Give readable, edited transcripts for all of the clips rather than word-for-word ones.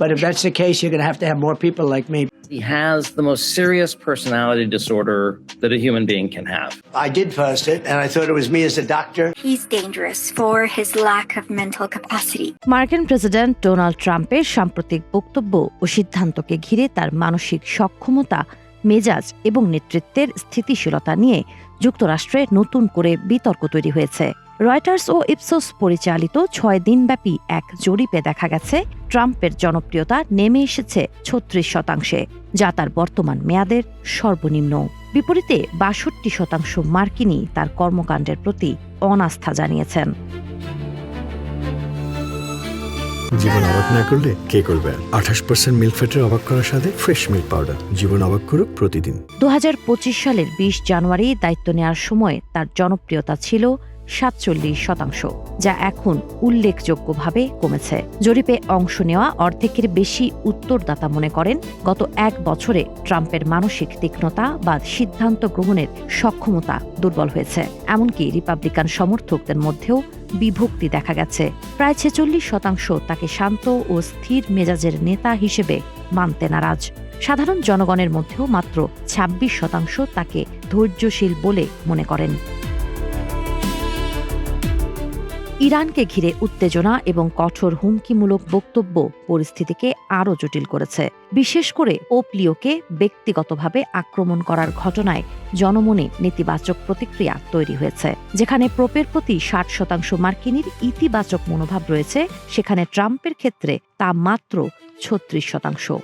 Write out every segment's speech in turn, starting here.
But if that's the case, you're going to have more people like me. He has the most serious personality disorder that a human being can have. I did first it, and I thought it was me as a doctor. He's dangerous for his lack of mental capacity. মার্কিন president Donald ট্রাম্পের সাম্প্রতিক বক্তব্য ও সিদ্ধান্তকে ঘিরে তার মানসিক সক্ষমতা, মেজাজ এবং নেতৃত্বের স্থিতিশীলতা নিয়ে যুক্তরাষ্ট্রে নতুন করে বিতর্ক তৈরি হয়েছে। রয়টার্স ও ইপসোস পরিচালিত ৬ দিনব্যাপী এক জরিপে দেখা গেছে ট্রাম্পের জনপ্রিয়তা নেমে এসেছে ৩৬%, যা তার বর্তমান মেয়াদের সর্বনিম্ন। বিপরীতে ৬২% মার্কিনী তার কর্মকাণ্ডের প্রতি অনাস্থা জানিয়েছেন। জীবন অবাক না করলে কে করবে? ২৮% মিল্ক ফ্যাটের অবাক করার সাথে ফ্রেশ মিল্ক পাউডার। জীবন অবাক করুক প্রতিদিন। ২০২৫ সালের ২০ জানুয়ারি দায়িত্ব নেওয়ার সময় তার জনপ্রিয়তা ছিল ৪৭%, যা এখন উল্লেখযোগ্যভাবে কমেছে। জরিপে অংশ নেওয়া অর্ধেকের বেশি উত্তরদাতা মনে করেন গত ১ বছরে ট্রাম্পের মানসিক তীক্ষ্ণতা বা সিদ্ধান্ত গ্রহণের সক্ষমতা দুর্বল হয়েছে। এমনকি রিপাবলিকান সমর্থকদের মধ্যেও বিভক্তি দেখা গেছে। প্রায় ৪৬% তাকে শান্ত ও স্থির মেজাজের নেতা হিসেবে মানতে নারাজ। সাধারণ জনগণের মধ্যেও মাত্র ২৬% তাকে ধৈর্যশীল বলে মনে করেন। ইরানকে ঘিরে উত্তেজনা এবং কঠোর হুমকিমূলক বক্তব্য পরিস্থিতিকে আরও জটিল করেছে। বিশেষ করে পোপ লিওকে ব্যক্তিগতভাবে আক্রমণ করার ঘটনায় জনমনে নেতিবাচক প্রতিক্রিয়া তৈরি হয়েছে। যেখানে পোপের প্রতি ৬০% মার্কিনীর ইতিবাচক মনোভাব রয়েছে, সেখানে ট্রাম্পের ক্ষেত্রে তা মাত্র ৩৬%।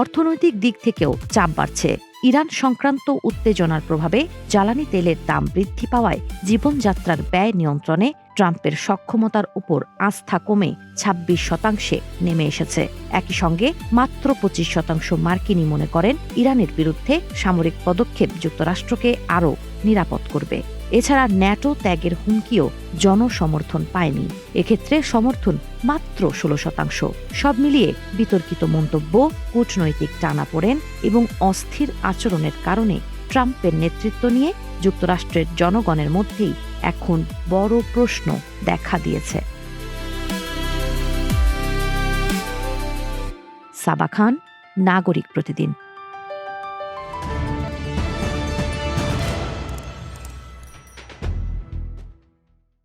অর্থনৈতিক দিক থেকেও চাপ বাড়ছে। ইরান সংক্রান্ত উত্তেজনার প্রভাবে জ্বালানি তেলের দাম বৃদ্ধি পাওয়ায় জীবনযাত্রার ব্যয় নিয়ন্ত্রণে ট্রাম্পের সক্ষমতার উপর আস্থা কমে ২৬% নেমে এসেছে। একই সঙ্গে মাত্র ২৫% মার্কিনী মনে করেন ইরানের বিরুদ্ধে সামরিক পদক্ষেপ যুক্তরাষ্ট্রকে আরও নিরাপদ করবে। এছাড়া ন্যাটো ত্যাগের হুমকিও জনসমর্থন পায়নি। এক্ষেত্রে সমর্থন মাত্র ১৬%। সব মিলিয়ে বিতর্কিত মন্তব্য, কূটনৈতিক টানাপোড়েন এবং অস্থির আচরণের কারণে ট্রাম্পের নেতৃত্ব নিয়ে যুক্তরাষ্ট্রের জনগণের মধ্যেই এখন বড় প্রশ্ন দেখা দিয়েছে। সাবা খান, নাগরিক প্রতিদিন।